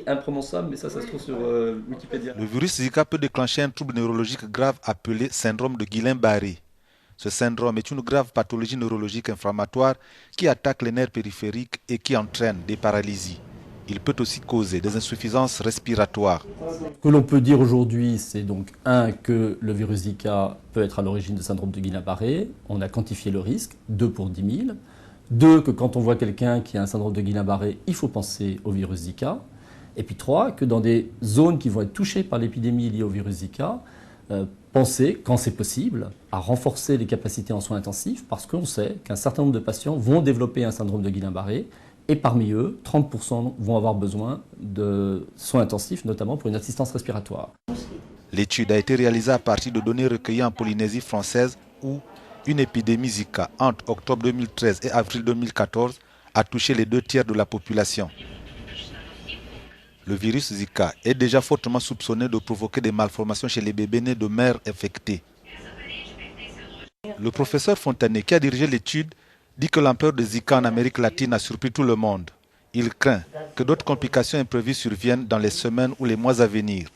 Imprononçable, mais ça se trouve sur Wikipédia. Le virus Zika peut déclencher un trouble neurologique grave appelé syndrome de Guillain-Barré. Ce syndrome est une grave pathologie neurologique inflammatoire qui attaque les nerfs périphériques et qui entraîne des paralysies. Il peut aussi causer des insuffisances respiratoires. Ce que l'on peut dire aujourd'hui, c'est donc que le virus Zika peut être à l'origine de syndrome de Guillain-Barré. On a quantifié le risque, 2 pour 10 000. 2, que quand on voit quelqu'un qui a un syndrome de Guillain-Barré, il faut penser au virus Zika. Et puis 3, que dans des zones qui vont être touchées par l'épidémie liée au virus Zika, penser, quand c'est possible, à renforcer les capacités en soins intensifs, parce qu'on sait qu'un certain nombre de patients vont développer un syndrome de Guillain-Barré, et parmi eux, 30% vont avoir besoin de soins intensifs, notamment pour une assistance respiratoire. L'étude a été réalisée à partir de données recueillies en Polynésie française où une épidémie Zika entre octobre 2013 et avril 2014 a touché les 2 tiers de la population. Le virus Zika est déjà fortement soupçonné de provoquer des malformations chez les bébés nés de mères infectées. Le professeur Fontanet, qui a dirigé l'étude, dit que l'ampleur de Zika en Amérique latine a surpris tout le monde. Il craint que d'autres complications imprévues surviennent dans les semaines ou les mois à venir.